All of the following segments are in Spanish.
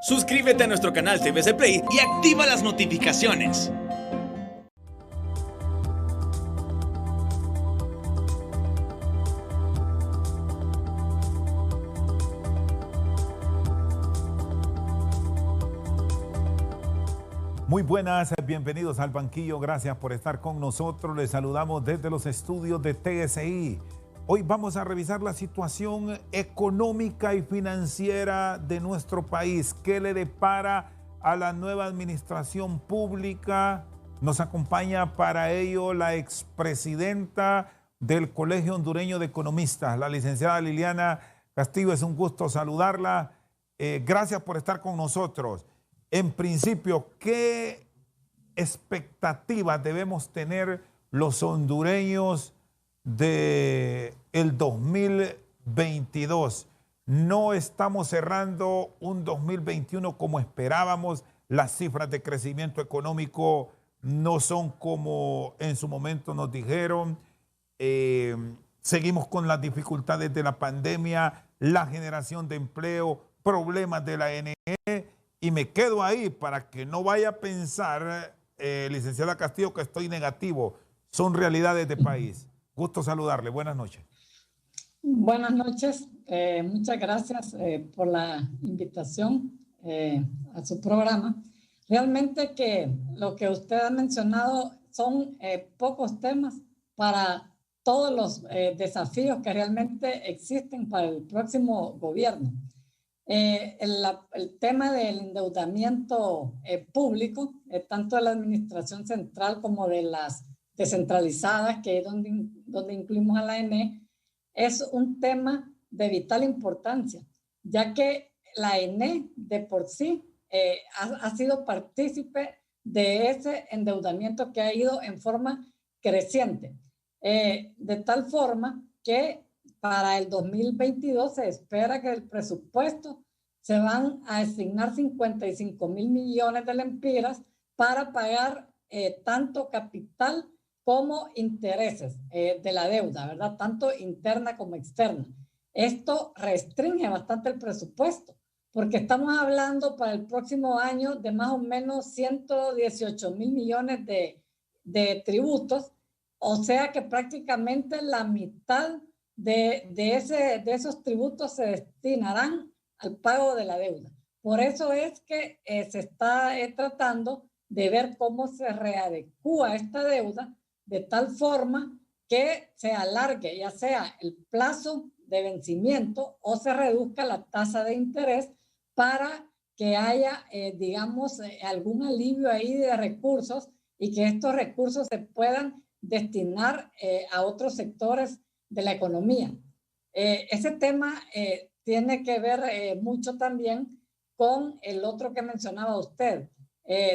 Suscríbete a nuestro canal TVC Play y activa las notificaciones. Muy buenas, bienvenidos al banquillo, gracias por estar con nosotros. Les saludamos desde los estudios de TSI. Hoy vamos a revisar la situación económica y financiera de nuestro país. ¿Qué le depara a la nueva administración pública? Nos acompaña para ello la expresidenta del Colegio Hondureño de Economistas, la licenciada Liliana Castillo. Es un gusto saludarla. Gracias por estar con nosotros. En principio, ¿qué expectativas debemos tener los hondureños del 2022? No estamos cerrando un 2021 como esperábamos. Las cifras de crecimiento económico no son como en su momento nos dijeron. Seguimos con las dificultades de la pandemia, la generación de empleo, problemas de la NE. Y me quedo ahí para que no vaya a pensar, licenciada Castillo, que estoy negativo. Son realidades de país. Gusto saludarle. Buenas noches. Buenas noches. Muchas gracias por la invitación a su programa. Realmente que lo que usted ha mencionado son pocos temas para todos los desafíos que realmente existen para el próximo gobierno. El tema del endeudamiento público, tanto de la administración central como de las descentralizadas, que es donde incluimos a la ENE, es un tema de vital importancia, ya que la ENE de por sí ha sido partícipe de ese endeudamiento que ha ido en forma creciente, de tal forma que para el 2022 se espera que el presupuesto se van a asignar 55,000 millones de lempiras para pagar tanto capital como intereses de la deuda, ¿verdad? Tanto interna como externa. Esto restringe bastante el presupuesto, porque estamos hablando para el próximo año de más o menos 118,000 millones de tributos, o sea que prácticamente la mitad de esos tributos se destinarán al pago de la deuda. Por eso es que se está tratando de ver cómo se readecúa esta deuda de tal forma que se alargue ya sea el plazo de vencimiento o se reduzca la tasa de interés para que haya, digamos, algún alivio ahí de recursos y que estos recursos se puedan destinar a otros sectores de la economía. Ese tema tiene que ver mucho también con el otro que mencionaba usted,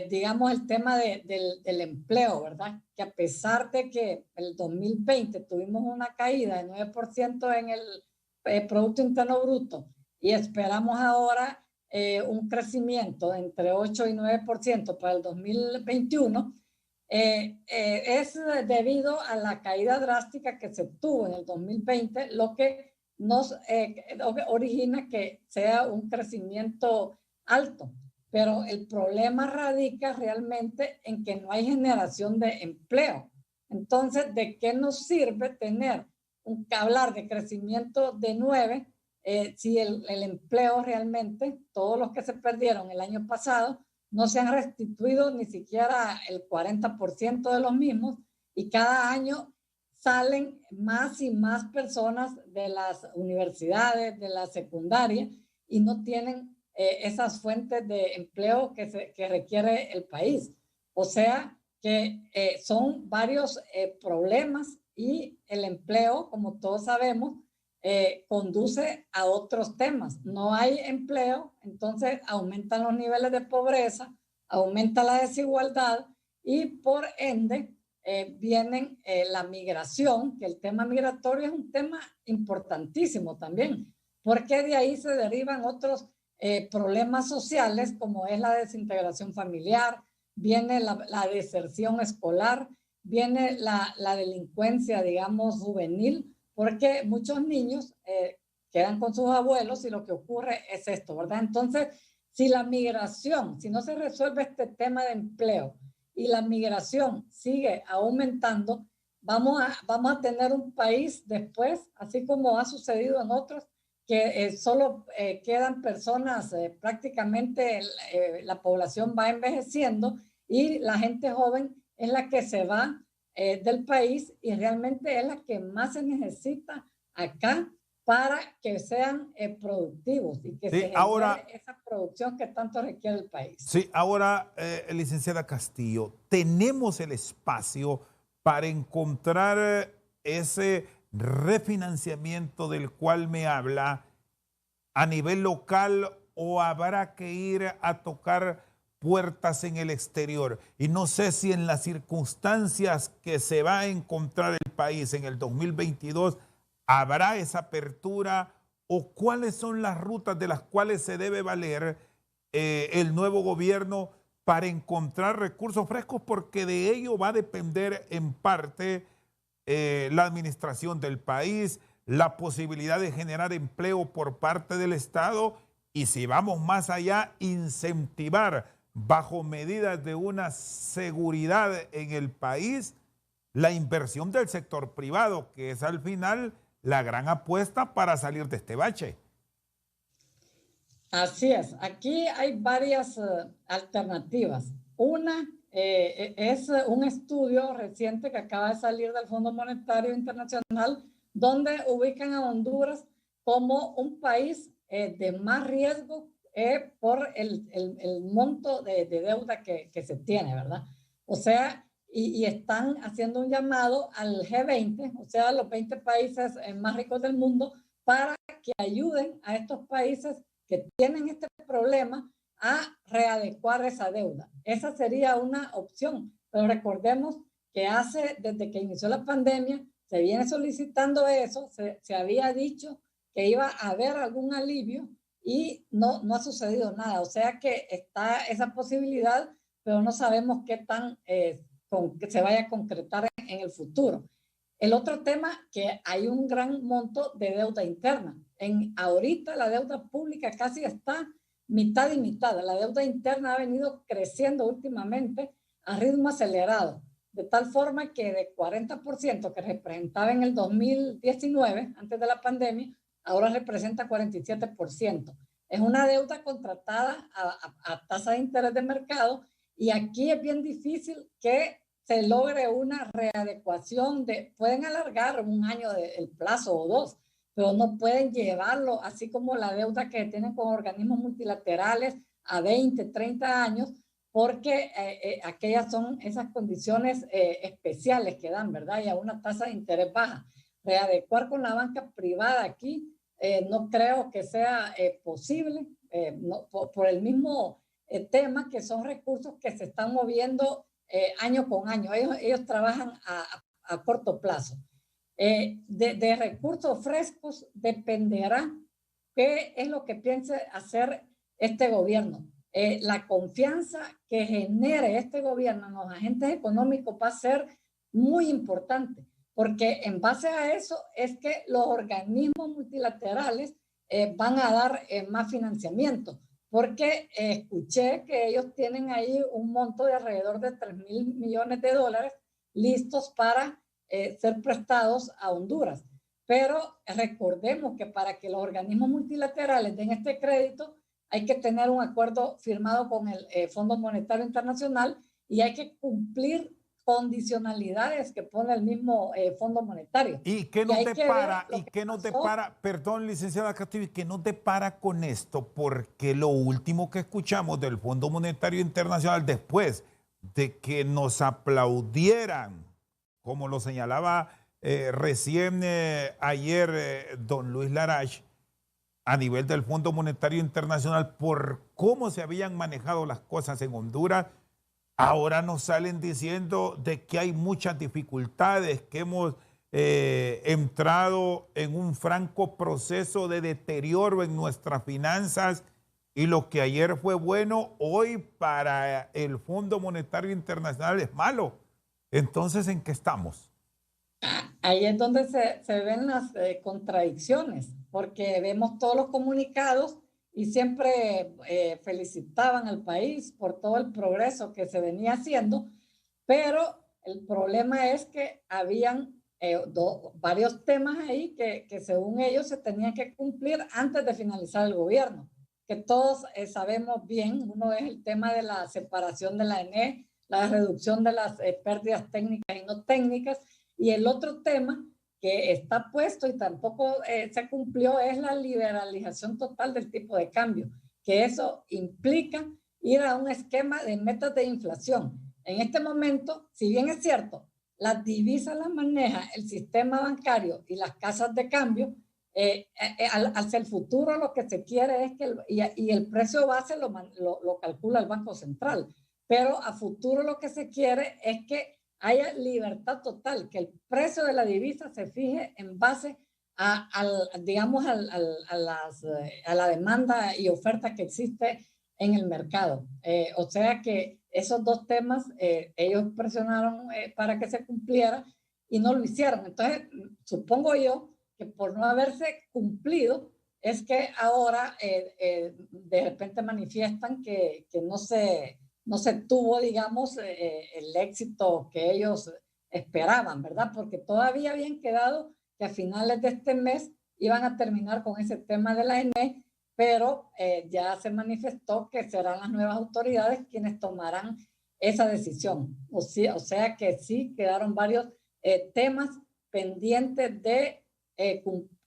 digamos el tema del empleo, ¿verdad? Que a pesar de que el 2020 tuvimos una caída de 9% en el Producto Interno Bruto y esperamos ahora un crecimiento de entre 8 y 9% para el 2021, es debido a la caída drástica que se tuvo en el 2020, lo que nos origina que sea un crecimiento alto. Pero el problema radica realmente en que no hay generación de empleo. Entonces, ¿de qué nos sirve tener hablar de crecimiento de 9 si el empleo realmente, todos los que se perdieron el año pasado, no se han restituido ni siquiera el 40% de los mismos y cada año salen más y más personas de las universidades, de la secundaria y no tienen esas fuentes de empleo que requiere el país. O sea que son varios problemas y el empleo, como todos sabemos, conduce a otros temas. No hay empleo, entonces aumentan los niveles de pobreza, aumenta la desigualdad y por ende viene la migración, que el tema migratorio es un tema importantísimo también, porque de ahí se derivan otros problemas sociales como es la desintegración familiar, viene la deserción escolar, viene la delincuencia, digamos, juvenil, porque muchos niños quedan con sus abuelos y lo que ocurre es esto, ¿verdad? Entonces, si la migración, si no se resuelve este tema de empleo y la migración sigue aumentando, vamos a tener un país después, así como ha sucedido en otros, que solo quedan personas, prácticamente la población va envejeciendo y la gente joven es la que se va del país y realmente es la que más se necesita acá para que sean productivos y que Sí, se ahora, genere esa producción que tanto requiere el país. sí, ahora, licenciada Castillo, tenemos el espacio para encontrar ese refinanciamiento del cual me habla a nivel local o habrá que ir a tocar puertas en el exterior. Y no sé si en las circunstancias que se va a encontrar el país en el 2022 habrá esa apertura o cuáles son las rutas de las cuales se debe valer el nuevo gobierno para encontrar recursos frescos, porque de ello va a depender en parte la administración del país, la posibilidad de generar empleo por parte del Estado y, si vamos más allá, incentivar bajo medidas de una seguridad en el país la inversión del sector privado, que es al final la gran apuesta para salir de este bache. Así es, aquí hay varias alternativas. Una es un estudio reciente que acaba de salir del Fondo Monetario Internacional, donde ubican a Honduras como un país de más riesgo por el monto de deuda que se tiene, ¿verdad? O sea, y están haciendo un llamado al G20, o sea, los 20 países más ricos del mundo, para que ayuden a estos países que tienen este problema a readecuar esa deuda. Esa sería una opción, pero recordemos que desde que inició la pandemia, se viene solicitando eso, se había dicho que iba a haber algún alivio y no ha sucedido nada. O sea que está esa posibilidad, pero no sabemos qué tan que se vaya a concretar en el futuro. El otro tema, que hay un gran monto de deuda interna. Ahorita la deuda pública casi está mitad y mitad. La deuda interna ha venido creciendo últimamente a ritmo acelerado, de tal forma que de 40% que representaba en el 2019, antes de la pandemia, ahora representa 47%. Es una deuda contratada a tasa de interés de mercado y aquí es bien difícil que se logre una readecuación pueden alargar un año el plazo o dos, pero no pueden llevarlo así como la deuda que tienen con organismos multilaterales a 20, 30 años, porque aquellas son esas condiciones especiales que dan, ¿verdad? Y a una tasa de interés baja. Readecuar con la banca privada aquí no creo que sea posible, no, por el mismo tema que son recursos que se están moviendo año con año. Ellos trabajan a corto plazo. De recursos frescos dependerá qué es lo que piense hacer este gobierno. La confianza que genere este gobierno en los agentes económicos va a ser muy importante, porque en base a eso es que los organismos multilaterales van a dar más financiamiento, porque escuché que ellos tienen ahí un monto de alrededor de $3,000 millones listos para ser prestados a Honduras. Pero recordemos que para que los organismos multilaterales den este crédito, hay que tener un acuerdo firmado con el Fondo Monetario Internacional y hay que cumplir condicionalidades que pone el mismo Fondo Monetario. ¿Y qué no te para? ¿Y qué no te para? Perdón, licenciada Castillo, ¿qué no te para con esto? Porque lo último que escuchamos del Fondo Monetario Internacional, después de que nos aplaudieran, como lo señalaba recién ayer don Luis Larache, a nivel del Fondo Monetario Internacional, por cómo se habían manejado las cosas en Honduras, ahora nos salen diciendo de que hay muchas dificultades, que hemos entrado en un franco proceso de deterioro en nuestras finanzas y lo que ayer fue bueno, hoy para el Fondo Monetario Internacional es malo. Entonces, ¿en qué estamos? Ahí es donde se ven las contradicciones, porque vemos todos los comunicados y siempre felicitaban al país por todo el progreso que se venía haciendo, pero el problema es que habían varios temas ahí que según ellos se tenían que cumplir antes de finalizar el gobierno, que todos sabemos bien. Uno es el tema de la separación de la ENE, la reducción de las pérdidas técnicas y no técnicas, y el otro tema que está puesto y tampoco se cumplió es la liberalización total del tipo de cambio, que eso implica ir a un esquema de metas de inflación. En este momento, si bien es cierto, las divisas las maneja el sistema bancario y las casas de cambio, hacia el futuro lo que se quiere es que, y el precio base lo calcula el Banco Central, pero a futuro lo que se quiere es que haya libertad total, que el precio de la divisa se fije en base digamos, a la demanda y oferta que existe en el mercado. O sea que esos dos temas ellos presionaron para que se cumpliera y no lo hicieron. Entonces, supongo yo que por no haberse cumplido es que ahora de repente manifiestan que no se tuvo, digamos, el éxito que ellos esperaban, ¿verdad? Porque todavía habían quedado que a finales de este mes iban a terminar con ese tema de la ENE, pero ya se manifestó que serán las nuevas autoridades quienes tomarán esa decisión. O sea que sí quedaron varios temas pendientes de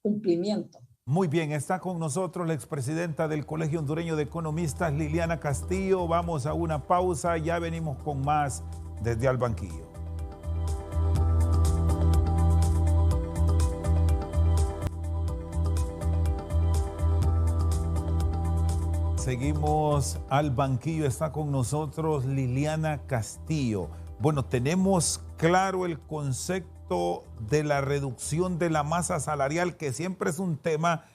cumplimiento. Muy bien, está con nosotros la expresidenta del Colegio Hondureño de Economistas, Liliana Castillo. Vamos a una pausa, ya venimos con más desde Al Banquillo. Seguimos Al Banquillo, está con nosotros Liliana Castillo. Bueno, tenemos claro el concepto de la reducción de la masa salarial, que siempre es un tema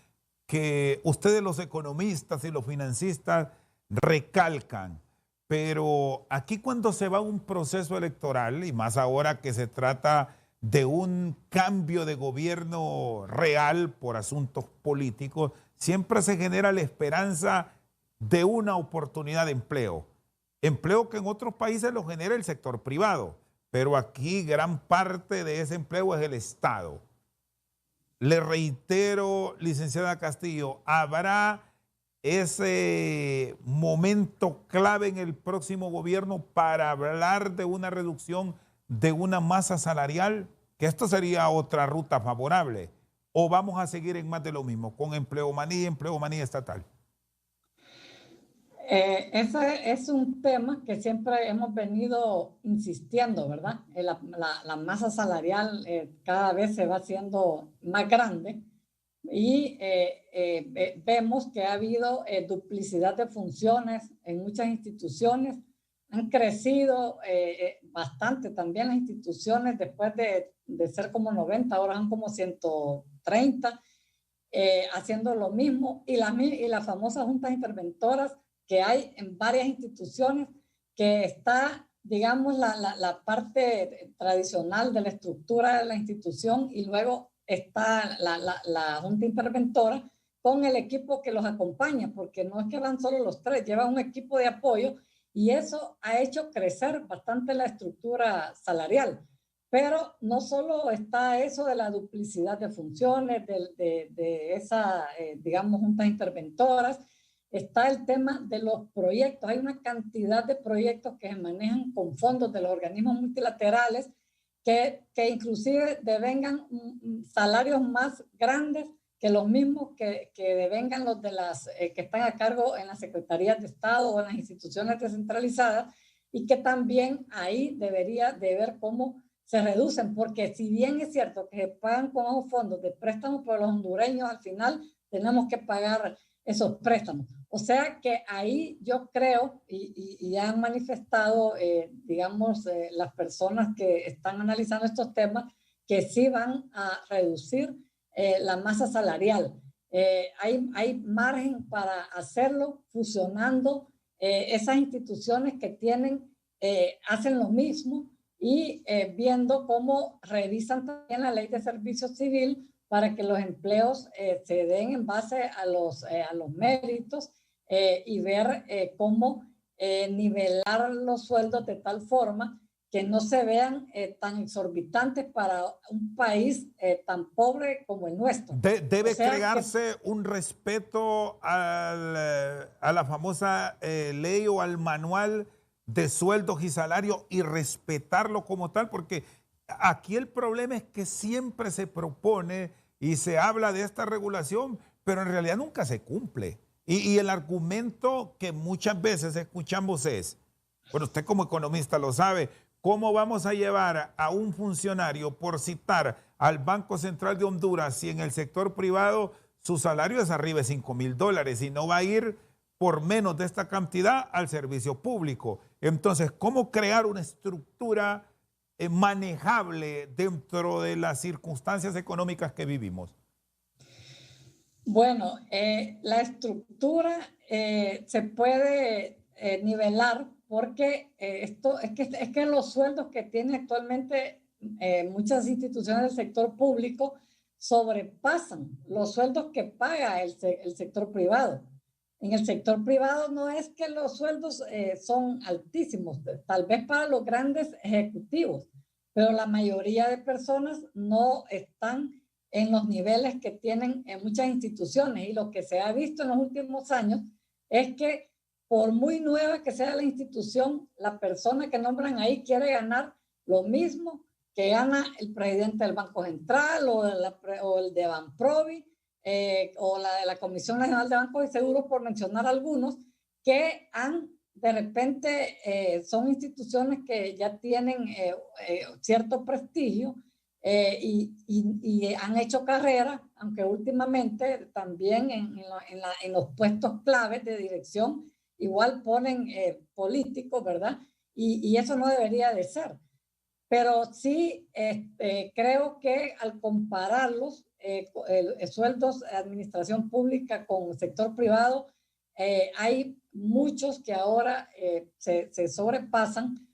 que ustedes los economistas y los financistas recalcan. Pero aquí cuando se va a un proceso electoral, y más ahora que se trata de un cambio de gobierno real por asuntos políticos, siempre se genera la esperanza de una oportunidad de empleo. Empleo que en otros países lo genera el sector privado, pero aquí gran parte de ese empleo es el Estado. Le reitero, licenciada Castillo, ¿habrá ese momento clave en el próximo gobierno para hablar de una reducción de una masa salarial? Que esto sería otra ruta favorable. ¿O vamos a seguir en más de lo mismo, con empleomanía estatal? Ese es un tema que siempre hemos venido insistiendo, ¿verdad? La masa salarial cada vez se va haciendo más grande y vemos que ha habido duplicidad de funciones en muchas instituciones. Han crecido bastante también las instituciones después de ser como 90, ahora son como 130, haciendo lo mismo. Y las famosas juntas interventoras que hay en varias instituciones, que está, digamos, la parte tradicional de la estructura de la institución y luego está la junta interventora con el equipo que los acompaña, porque no es que van solo los tres, llevan un equipo de apoyo y eso ha hecho crecer bastante la estructura salarial. Pero no solo está eso de la duplicidad de funciones, de esa, digamos, juntas interventoras, está el tema de los proyectos. Hay una cantidad de proyectos que se manejan con fondos de los organismos multilaterales que inclusive devengan salarios más grandes que los mismos que devengan los de las que están a cargo en las secretarías de Estado o en las instituciones descentralizadas, y que también ahí debería de ver cómo se reducen, porque si bien es cierto que se pagan con esos fondos de préstamos, por los hondureños al final tenemos que pagar esos préstamos. O sea que ahí yo creo, y han manifestado, digamos, las personas que están analizando estos temas, que sí van a reducir la masa salarial. Hay margen para hacerlo fusionando esas instituciones que hacen lo mismo y viendo cómo revisan también la ley de servicio civil, para que los empleos se den en base a los méritos y ver cómo nivelar los sueldos de tal forma que no se vean tan exorbitantes para un país tan pobre como el nuestro. Debe O sea crearse un respeto a la famosa ley o al manual de sueldos y salarios y respetarlo como tal, porque aquí el problema es que siempre se propone y se habla de esta regulación, pero en realidad nunca se cumple. Y el argumento que muchas veces escuchamos es, bueno, usted como economista lo sabe, ¿cómo vamos a llevar a un funcionario, por citar al Banco Central de Honduras, si en el sector privado su salario es arriba de $5,000 y no va a ir por menos de esta cantidad al servicio público? Entonces, ¿cómo crear una estructura manejable dentro de las circunstancias económicas que vivimos? Bueno, la estructura se puede nivelar porque es que los sueldos que tienen actualmente muchas instituciones del sector público sobrepasan los sueldos que paga el sector privado. En el sector privado no es que los sueldos son altísimos, tal vez para los grandes ejecutivos, pero la mayoría de personas no están en los niveles que tienen en muchas instituciones. Y lo que se ha visto en los últimos años es que por muy nueva que sea la institución, la persona que nombran ahí quiere ganar lo mismo que gana el presidente del Banco Central o el de Banprovi o la de la Comisión Nacional de Bancos y Seguros, por mencionar algunos, que de repente son instituciones que ya tienen cierto prestigio y han hecho carrera, aunque últimamente también en los puestos claves de dirección igual ponen políticos, ¿verdad? Y eso no debería de ser. Pero sí creo que al compararlos, sueldos de administración pública con el sector privado, hay muchos que ahora se sobrepasan,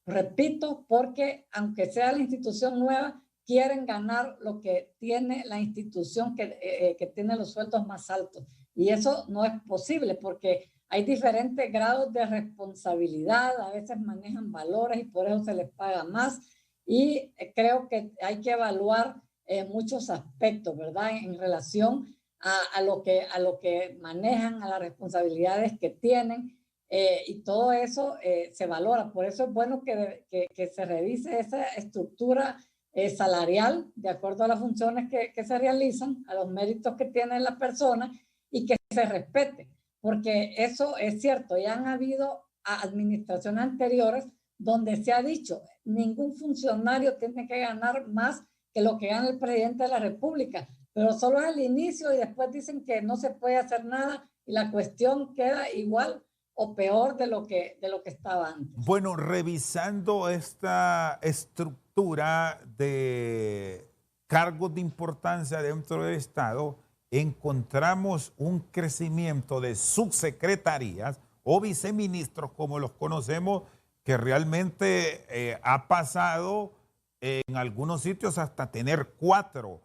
repito, porque aunque sea la institución nueva, quieren ganar lo que tiene la institución que tiene los sueldos más altos. Y eso no es posible porque hay diferentes grados de responsabilidad, a veces manejan valores y por eso se les paga más. Y creo que hay que evaluar muchos aspectos, ¿verdad? En relación a lo que manejan, a las responsabilidades que tienen. Y todo eso se valora. Por eso es bueno que se revise esa estructura salarial de acuerdo a las funciones que se realizan, a los méritos que tiene la persona y que se respete. Porque eso es cierto, ya han habido administraciones anteriores donde se ha dicho ningún funcionario tiene que ganar más que lo que gana el presidente de la República, pero solo es el inicio y después dicen que no se puede hacer nada y la cuestión queda igual o peor de lo que estaba antes. Bueno, revisando esta estructura de cargos de importancia dentro del Estado, encontramos un crecimiento de subsecretarías o viceministros, como los conocemos, que realmente ha pasado en algunos sitios hasta tener 4.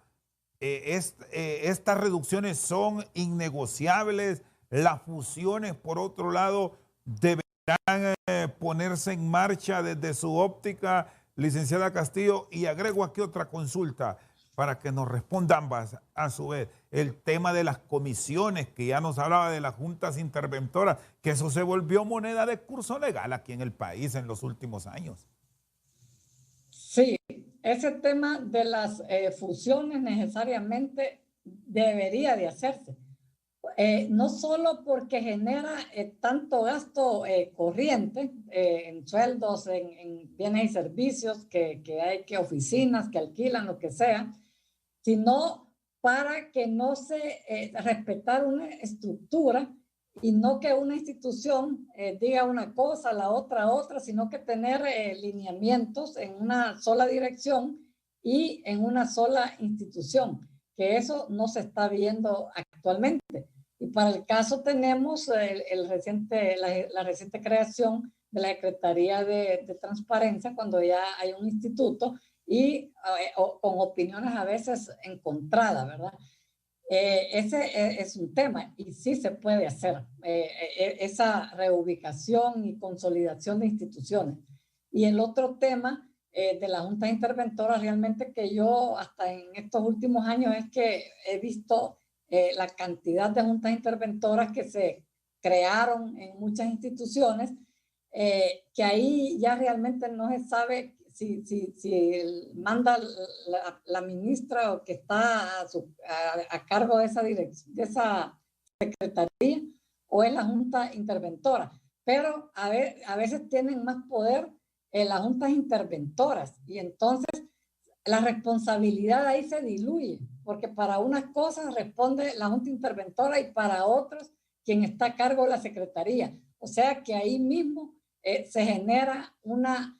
Estas reducciones son innegociables. Las fusiones, por otro lado, deberán ponerse en marcha desde su óptica, licenciada Castillo. Y agrego aquí otra consulta para que nos respondan ambas a su vez. El tema de las comisiones, que ya nos hablaba de las juntas interventoras, que eso se volvió moneda de curso legal aquí en el país en los últimos años. Sí, ese tema de las fusiones necesariamente debería de hacerse. No solo porque genera tanto gasto corriente en sueldos, en bienes y servicios que hay que oficinas que alquilan, lo que sea, sino para que no se respetar una estructura y no que una institución diga una cosa, la otra, sino que tener lineamientos en una sola dirección y en una sola institución, que eso no se está viendo actualmente. Y para el caso tenemos la reciente creación de la Secretaría de Transparencia, cuando ya hay un instituto o con opiniones a veces encontradas, ¿verdad? Ese es un tema y sí se puede hacer esa reubicación y consolidación de instituciones. Y el otro tema de las juntas interventoras, realmente que yo hasta en estos últimos años es que he visto la cantidad de juntas interventoras que se crearon en muchas instituciones, que ahí ya realmente no se sabe si manda la ministra o que está a cargo de de esa secretaría o es la junta interventora. Pero a veces tienen más poder las juntas interventoras y entonces la responsabilidad ahí se diluye, porque para unas cosas responde la junta interventora y para otros quien está a cargo de la secretaría. O sea que ahí mismo se genera una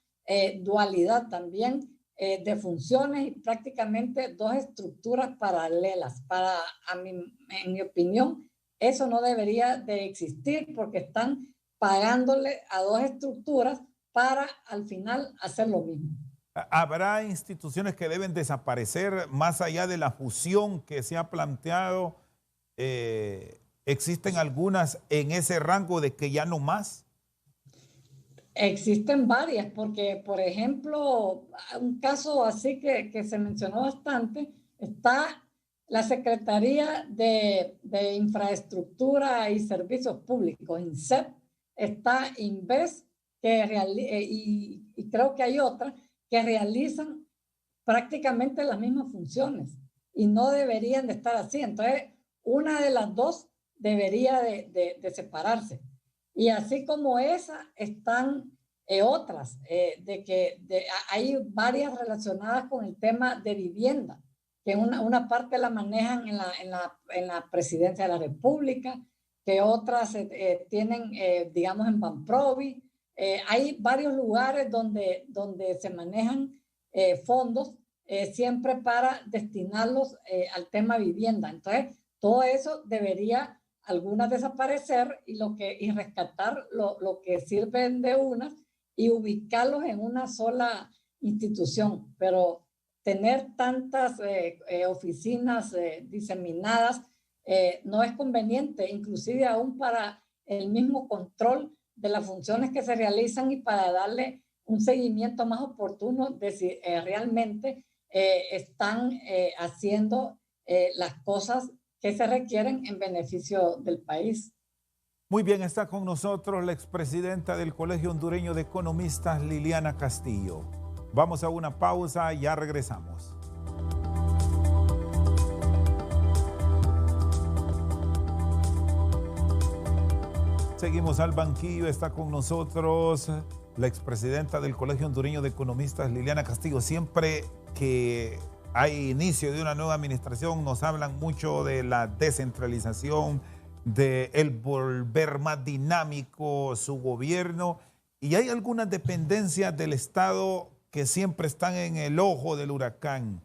dualidad también de funciones y prácticamente dos estructuras paralelas. En mi opinión, eso no debería de existir porque están pagándole a dos estructuras para al final hacer lo mismo. ¿Habrá instituciones que deben desaparecer más allá de la fusión que se ha planteado? ¿Existen algunas en ese rango de que ya no más? Existen varias, porque, por ejemplo, un caso así que se mencionó bastante, está la Secretaría de Infraestructura y Servicios Públicos, INSEP, está INVES, y creo que hay otra, que realizan prácticamente las mismas funciones y no deberían de estar así. Entonces, una de las dos debería de separarse. Y así como esa, están otras, hay varias relacionadas con el tema de vivienda, que una parte la manejan en la Presidencia de la República, que otras tienen, digamos, en Banprovi. Hay varios lugares donde se manejan fondos siempre para destinarlos al tema vivienda. Entonces, todo eso debería algunas desaparecer y rescatar lo que sirven de unas y ubicarlos en una sola institución. Pero tener tantas oficinas diseminadas no es conveniente, inclusive aún para el mismo control de las funciones que se realizan y para darle un seguimiento más oportuno de si realmente están haciendo las cosas que se requieren en beneficio del país. Muy bien, está con nosotros la expresidenta del Colegio Hondureño de Economistas, Liliana Castillo. Vamos a una pausa, ya regresamos. Seguimos al banquillo, está con nosotros la expresidenta del Colegio Hondureño de Economistas, Liliana Castillo. Siempre que hay inicio de una nueva administración nos hablan mucho de la descentralización, de el volver más dinámico su gobierno, y hay algunas dependencias del Estado que siempre están en el ojo del huracán.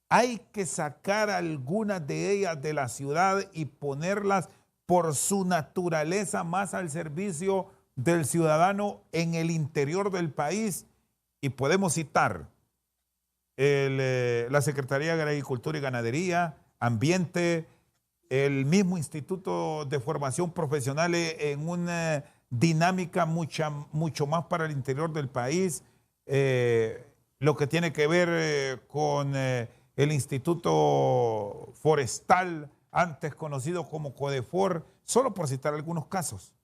Hay que sacar algunas de ellas de la ciudad y ponerlas por su naturaleza más al servicio del ciudadano en el interior del país, y podemos citar la Secretaría de Agricultura y Ganadería, Ambiente, el mismo Instituto de Formación Profesional en una dinámica mucho más para el interior del país, lo que tiene que ver con el Instituto Forestal, antes conocido como CODEFOR, solo por citar algunos casos.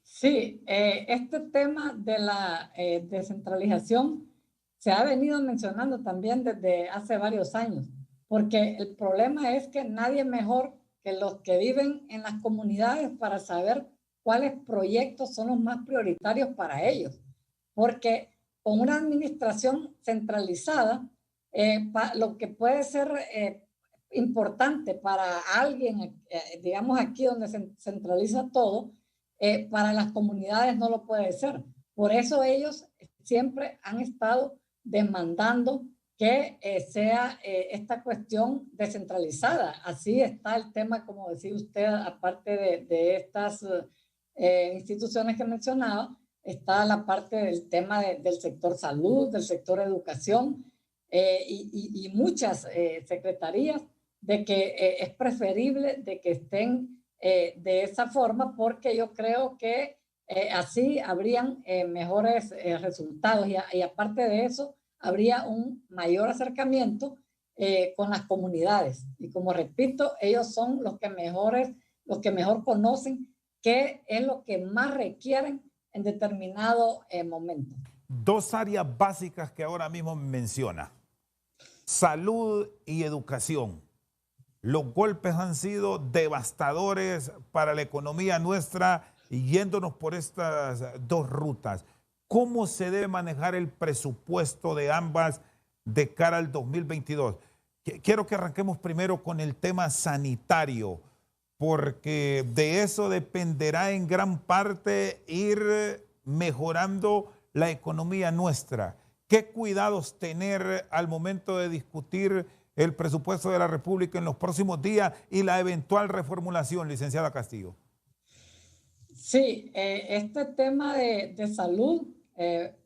Sí, este tema de la descentralización se ha venido mencionando también desde hace varios años, porque el problema es que nadie mejor que los que viven en las comunidades para saber cuáles proyectos son los más prioritarios para ellos, porque con una administración centralizada, lo que puede ser importante para alguien, digamos aquí donde se centraliza todo, para las comunidades no lo puede ser. Por eso ellos siempre han estado demandando que sea esta cuestión descentralizada. Así está el tema, como decía usted, aparte de estas instituciones que mencionaba, está la parte del tema del sector salud, del sector educación y muchas secretarías, de que es preferible de que estén de esa forma, porque yo creo que así habrían mejores resultados y aparte de eso, habría un mayor acercamiento con las comunidades. Y como repito, ellos son los que mejor conocen qué es lo que más requieren en determinado momento. Dos áreas básicas que ahora mismo menciona: salud y educación. Los golpes han sido devastadores para la economía nuestra, yéndonos por estas dos rutas. ¿Cómo se debe manejar el presupuesto de ambas de cara al 2022? Quiero que arranquemos primero con el tema sanitario, porque de eso dependerá en gran parte ir mejorando la economía nuestra. ¿Qué cuidados tener al momento de discutir el presupuesto de la República en los próximos días y la eventual reformulación, licenciada Castillo? Sí, este tema de salud,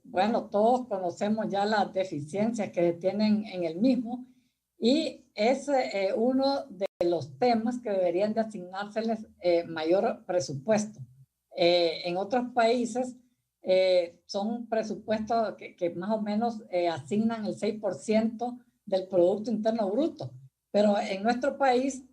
bueno, todos conocemos ya las deficiencias que tienen en el mismo y es uno de los temas que deberían de asignárseles mayor presupuesto. En otros países son presupuestos que más o menos asignan el 6% del Producto Interno Bruto, pero en nuestro país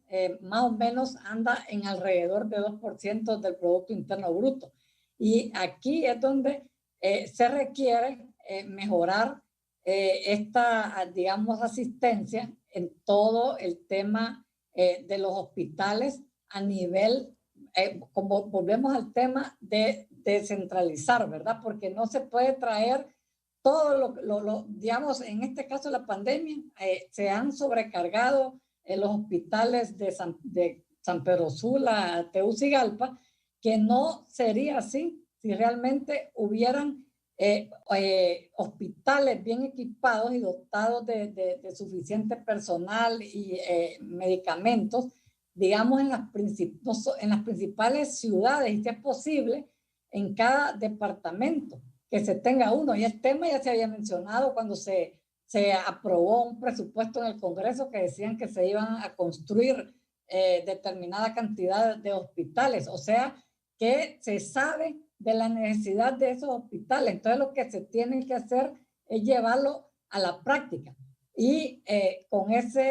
más o menos anda en alrededor de 2% del Producto Interno Bruto. Y aquí es donde se requiere mejorar esta, digamos, asistencia en todo el tema de los hospitales a nivel, como volvemos al tema de descentralizar, ¿verdad? Porque no se puede traer todo digamos, en este caso la pandemia, se han sobrecargado los hospitales de San Pedro Sula, Tegucigalpa, que no sería así si realmente hubieran hospitales bien equipados y dotados de suficiente personal y medicamentos, digamos, en las principales ciudades, y si es posible, en cada departamento, que se tenga uno. Y el tema ya se había mencionado cuando se aprobó un presupuesto en el Congreso que decían que se iban a construir determinada cantidad de hospitales. O sea, que se sabe de la necesidad de esos hospitales. Entonces, lo que se tiene que hacer es llevarlo a la práctica. Y con esos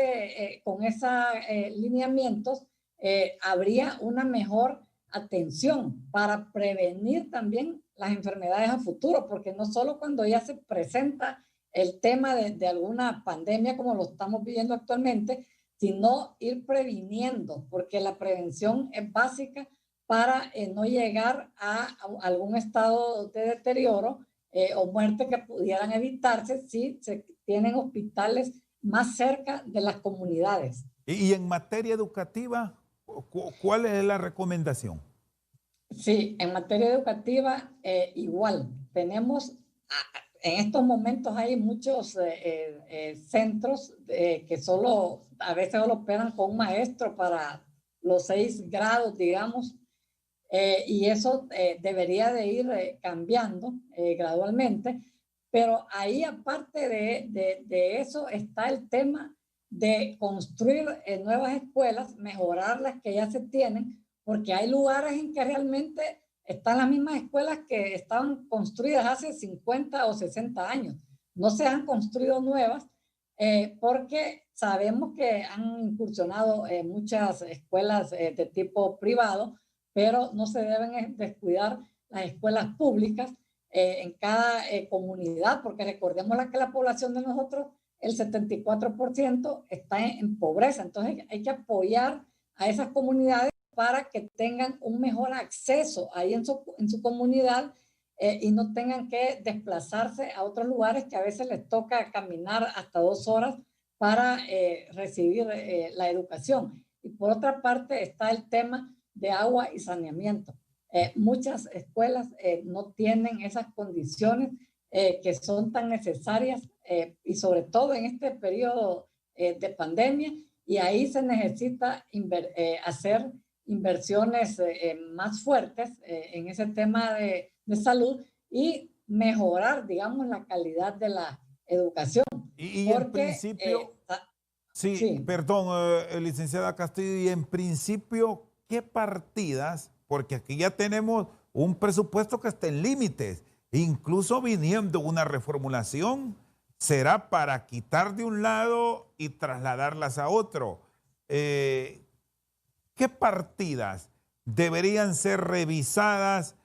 lineamientos habría una mejor atención para prevenir también las enfermedades a futuro, porque no solo cuando ya se presenta el tema de alguna pandemia como lo estamos viviendo actualmente, sino ir previniendo, porque la prevención es básica para no llegar a algún estado de deterioro o muerte que pudieran evitarse si se tienen hospitales más cerca de las comunidades. Y en materia educativa, ¿cuál es la recomendación? Sí, en materia educativa igual. Tenemos, en estos momentos hay muchos centros que a veces solo operan con un maestro para los 6 grados, digamos, y eso debería de ir cambiando gradualmente, pero ahí aparte de eso está el tema de construir nuevas escuelas, mejorar las que ya se tienen, porque hay lugares en que realmente están las mismas escuelas que estaban construidas hace 50 o 60 años. No se han construido nuevas porque sabemos que han incursionado muchas escuelas de tipo privado, pero no se deben descuidar las escuelas públicas en cada comunidad, porque recordemos que la población de nosotros, el 74% está en pobreza. Entonces hay que apoyar a esas comunidades para que tengan un mejor acceso ahí en su comunidad y no tengan que desplazarse a otros lugares que a veces les toca caminar hasta 2 horas para recibir la educación. Y por otra parte está el tema de agua y saneamiento. Muchas escuelas no tienen esas condiciones que son tan necesarias y sobre todo en este periodo de pandemia, y ahí se necesita hacer inversiones más fuertes en ese tema de salud y mejorar, digamos, la calidad de la educación. Y en principio, sí, sí, perdón, licenciada Castillo, y en principio, ¿qué partidas? Porque aquí ya tenemos un presupuesto que está en límites, incluso viniendo una reformulación, será para quitar de un lado y trasladarlas a otro. ¿Qué partidas deberían ser revisadas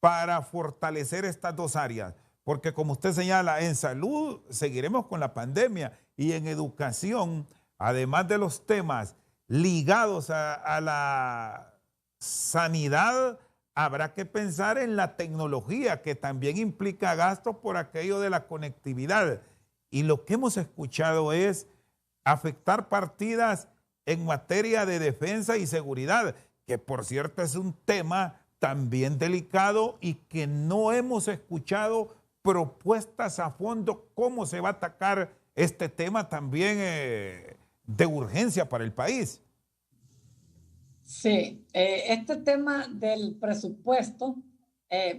para fortalecer estas dos áreas? Porque como usted señala, en salud seguiremos con la pandemia y en educación, además de los temas ligados a la sanidad, habrá que pensar en la tecnología, que también implica gastos por aquello de la conectividad. Y lo que hemos escuchado es afectar partidas en materia de defensa y seguridad, que por cierto es un tema también delicado y que no hemos escuchado propuestas a fondo cómo se va a atacar este tema también de urgencia para el país. Sí, este tema del presupuesto,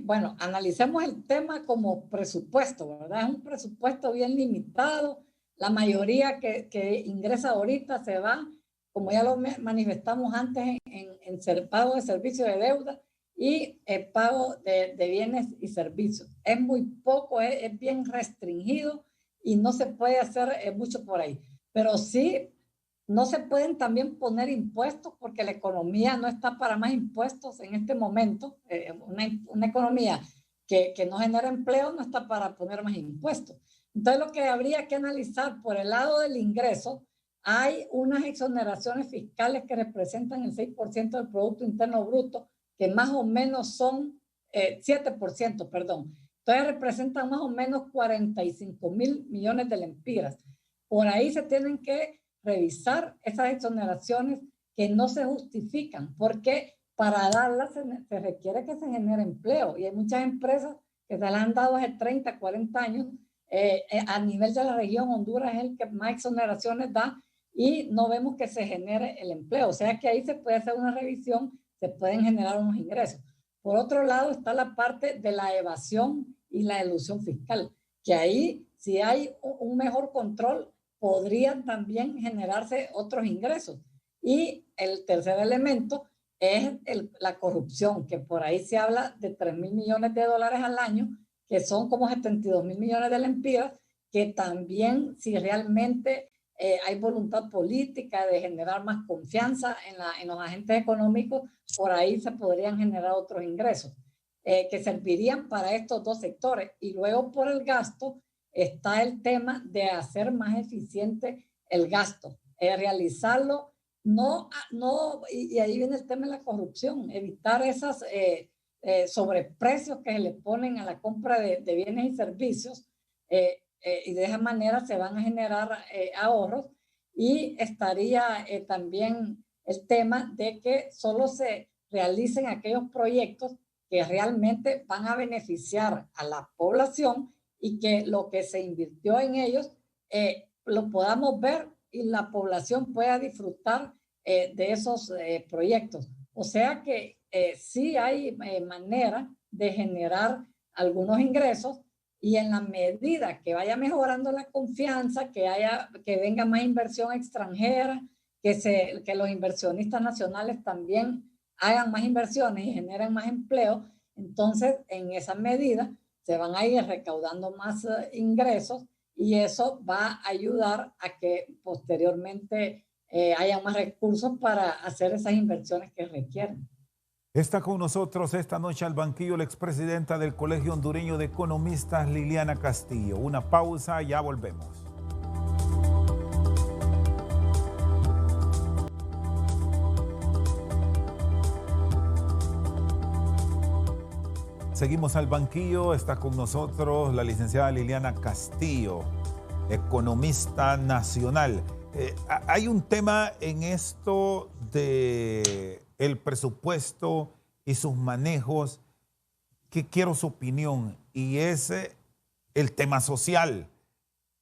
bueno, analicemos el tema como presupuesto, ¿verdad? Es un presupuesto bien limitado. La mayoría que ingresa ahorita se va, como ya lo manifestamos antes, en pago de servicios de deuda y pago de bienes y servicios. Es muy poco, es bien restringido y no se puede hacer mucho por ahí. Pero sí, no se pueden también poner impuestos porque la economía no está para más impuestos en este momento. Una economía que no genera empleo no está para poner más impuestos. Entonces, lo que habría que analizar por el lado del ingreso, hay unas exoneraciones fiscales que representan el 6% del Producto Interno Bruto, que más o menos son 7%, perdón. Entonces, representan más o menos 45.000 millones de lempiras. Por ahí se tienen que revisar esas exoneraciones que no se justifican, porque para darlas se requiere que se genere empleo. Y hay muchas empresas que se las han dado hace 30, 40 años. A nivel de la región, Honduras es el que más exoneraciones da y no vemos que se genere el empleo. O sea que ahí se puede hacer una revisión, se pueden generar unos ingresos. Por otro lado está la parte de la evasión y la elusión fiscal, que ahí si hay un mejor control podrían también generarse otros ingresos. Y el tercer elemento es la corrupción, que por ahí se habla de 3.000 millones de dólares al año, que son como 72.000 millones de lempiras, que también si realmente hay voluntad política de generar más confianza en los agentes económicos, por ahí se podrían generar otros ingresos que servirían para estos dos sectores. Y luego por el gasto está el tema de hacer más eficiente el gasto, realizarlo, y ahí viene el tema de la corrupción, evitar esas sobreprecios que se le ponen a la compra de bienes y servicios, y de esa manera se van a generar ahorros, y estaría también el tema de que solo se realicen aquellos proyectos que realmente van a beneficiar a la población y que lo que se invirtió en ellos lo podamos ver y la población pueda disfrutar de esos proyectos. O sea que sí hay manera de generar algunos ingresos, y en la medida que vaya mejorando la confianza, que venga más inversión extranjera, que los inversionistas nacionales también hagan más inversiones y generen más empleo, entonces en esa medida se van a ir recaudando más ingresos, y eso va a ayudar a que posteriormente haya más recursos para hacer esas inversiones que requieren. Está con nosotros esta noche al banquillo la expresidenta del Colegio Hondureño de Economistas, Liliana Castillo. Una pausa, ya volvemos. Seguimos al banquillo, está con nosotros la licenciada Liliana Castillo, economista nacional. Hay un tema en esto de el presupuesto y sus manejos que quiero su opinión, y es el tema social,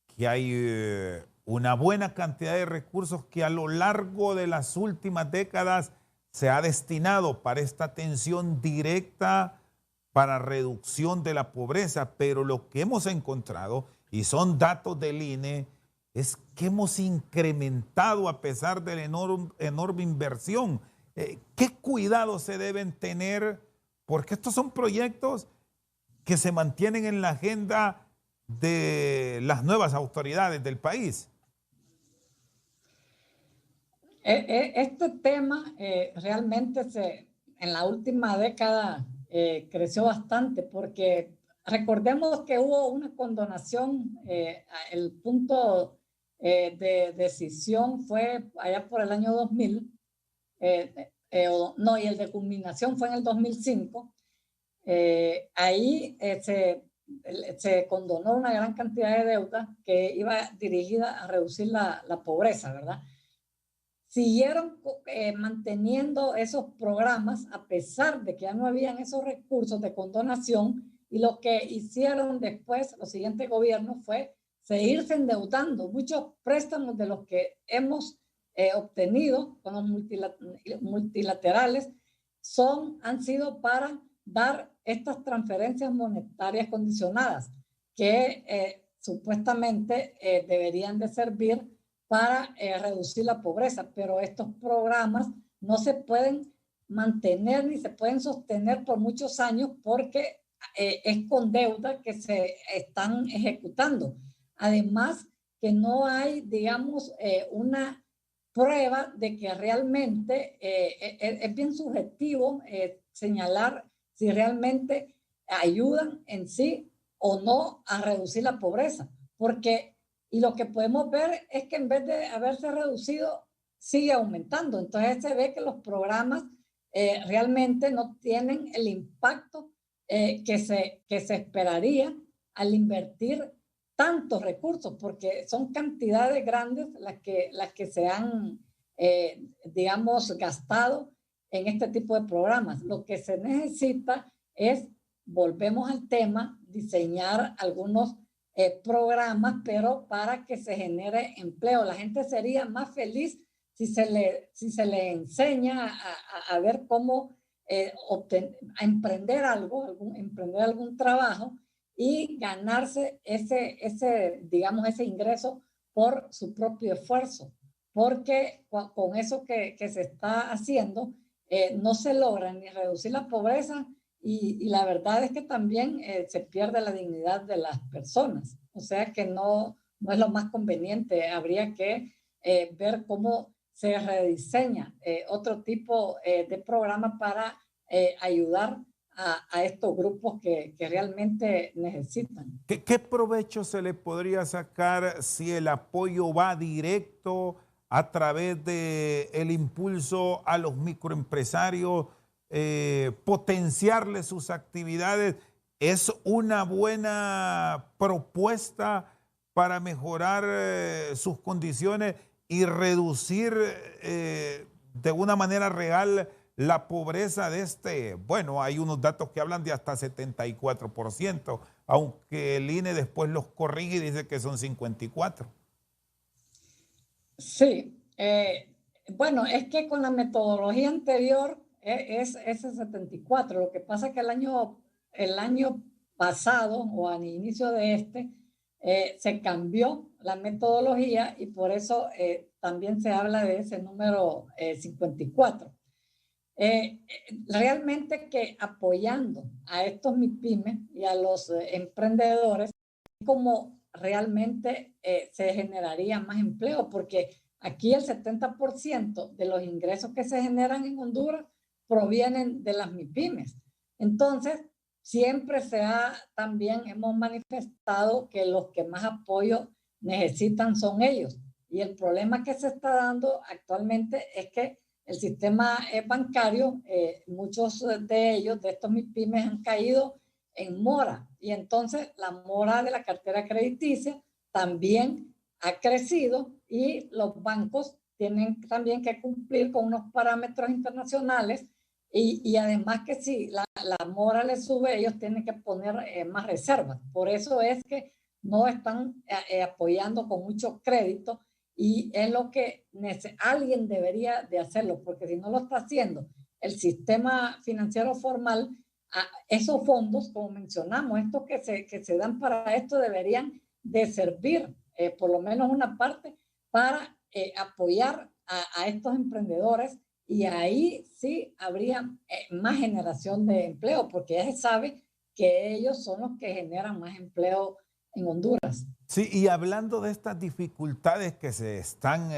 que hay una buena cantidad de recursos que a lo largo de las últimas décadas se ha destinado para esta atención directa para reducción de la pobreza, pero lo que hemos encontrado, y son datos del INE, es que hemos incrementado a pesar de la enorme inversión. ¿Qué cuidados se deben tener? Porque estos son proyectos que se mantienen en la agenda de las nuevas autoridades del país. Este tema realmente en la última década creció bastante porque recordemos que hubo una condonación, el punto de decisión fue allá por el año 2000, no, y el de culminación fue en el 2005. Ahí se condonó una gran cantidad de deuda que iba dirigida a reducir la pobreza, ¿verdad? Siguieron manteniendo esos programas a pesar de que ya no habían esos recursos de condonación, y lo que hicieron después los siguientes gobiernos fue seguirse endeudando. Muchos préstamos de los que hemos obtenido con los multilaterales han sido para dar estas transferencias monetarias condicionadas que supuestamente deberían de servir para reducir la pobreza, pero estos programas no se pueden mantener ni se pueden sostener por muchos años porque es con deuda que se están ejecutando. Además, que no hay, digamos, una prueba de que realmente es bien subjetivo señalar si realmente ayudan en sí o no a reducir la pobreza, porque y lo que podemos ver es que en vez de haberse reducido, sigue aumentando. Entonces se ve que los programas realmente no tienen el impacto que se esperaría al invertir tantos recursos, porque son cantidades grandes las que se han, digamos, gastado en este tipo de programas. Lo que se necesita es, volvemos al tema, diseñar algunos programas, pero para que se genere empleo. La gente sería más feliz si se le enseña a ver cómo a emprender emprender algún trabajo y ganarse digamos, ese ingreso por su propio esfuerzo, porque con eso que se está haciendo no se logra ni reducir la pobreza, y la verdad es que también se pierde la dignidad de las personas. O sea que no es lo más conveniente. Habría que ver cómo se rediseña otro tipo de programa para ayudar a estos grupos que realmente necesitan. ¿Qué provecho se le podría sacar si el apoyo va directo a través del impulso a los microempresarios? Potenciarle sus actividades es una buena propuesta para mejorar sus condiciones y reducir de una manera real la pobreza de bueno, hay unos datos que hablan de hasta 74%, aunque el INE después los corrige y dice que son 54%. Sí, bueno, es que con la metodología anterior es ese 74. Lo que pasa es que el año pasado o al inicio de se cambió la metodología y por eso también se habla de ese número 54. Realmente que apoyando a estos MIPYMES y a los emprendedores, como realmente se generaría más empleo, porque aquí el 70% de los ingresos que se generan en Honduras provienen de las MIPYMES. Entonces, siempre también hemos manifestado que los que más apoyo necesitan son ellos. Y el problema que se está dando actualmente es que el sistema bancario, muchos de ellos, de estos MIPYMES, han caído en mora. Y entonces la mora de la cartera crediticia también ha crecido y los bancos tienen también que cumplir con unos parámetros internacionales y además que si la mora les sube, ellos tienen que poner más reservas. Por eso es que no están apoyando con mucho crédito y es lo que alguien debería de hacerlo, porque si no lo está haciendo el sistema financiero formal, esos fondos, como mencionamos, estos que se dan para esto deberían de servir, por lo menos una parte, para apoyar a estos emprendedores, y ahí sí habría más generación de empleo, porque ya se sabe que ellos son los que generan más empleo en Honduras. Sí, y hablando de estas dificultades que se están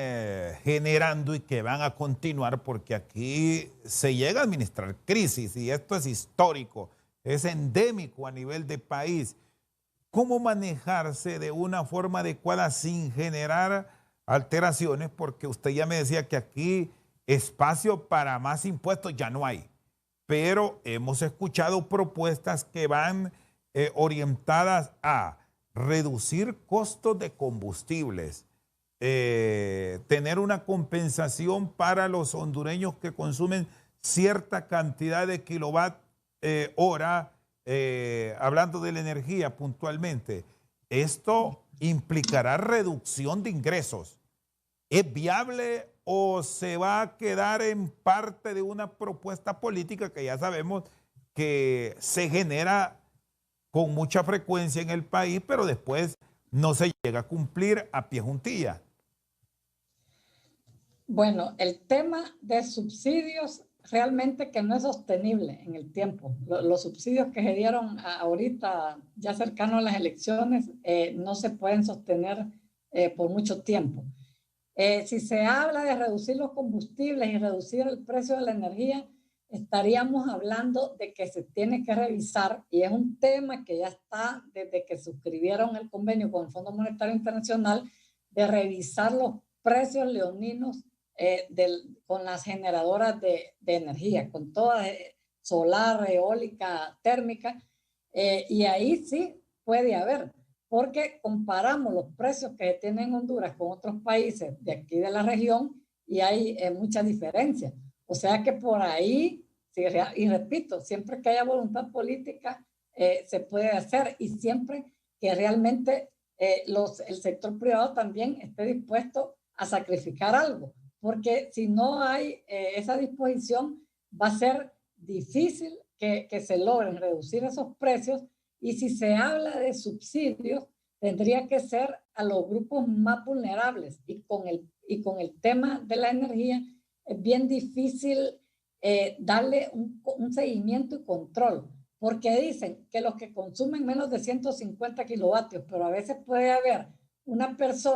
generando y que van a continuar, porque aquí se llega a administrar crisis y esto es histórico, es endémico a nivel de país. ¿Cómo manejarse de una forma adecuada sin generar alteraciones? Porque usted ya me decía que aquí espacio para más impuestos ya no hay, pero hemos escuchado propuestas que van orientadas a reducir costos de combustibles, tener una compensación para los hondureños que consumen cierta cantidad de kilowatt hora, hablando de la energía puntualmente. Esto implicará reducción de ingresos. ¿Es viable o se va a quedar en parte de una propuesta política que ya sabemos que se genera con mucha frecuencia en el país, pero después no se llega a cumplir a pie juntilla? Bueno, el tema de subsidios realmente que no es sostenible en el tiempo. Los subsidios que se dieron ahorita, ya cercano a las elecciones, no se pueden sostener por mucho tiempo. Si se habla de reducir los combustibles y reducir el precio de la energía, estaríamos hablando de que se tiene que revisar, y es un tema que ya está desde que suscribieron el convenio con el Fondo Monetario Internacional, de revisar los precios leoninos con las generadoras de energía, con toda solar, eólica, térmica, y ahí sí puede haber, porque comparamos los precios que tienen Honduras con otros países de aquí de la región y hay mucha diferencia. O sea que por ahí, sí, y repito, siempre que haya voluntad política se puede hacer, y siempre que realmente el sector privado también esté dispuesto a sacrificar algo, porque si no hay esa disposición, va a ser difícil que se logren reducir esos precios. Y si se habla de subsidios, tendría que ser a los grupos más vulnerables, y con el tema de la energía es bien difícil darle un seguimiento y control, porque dicen que los que consumen menos de 150 kilovatios, pero a veces puede haber una persona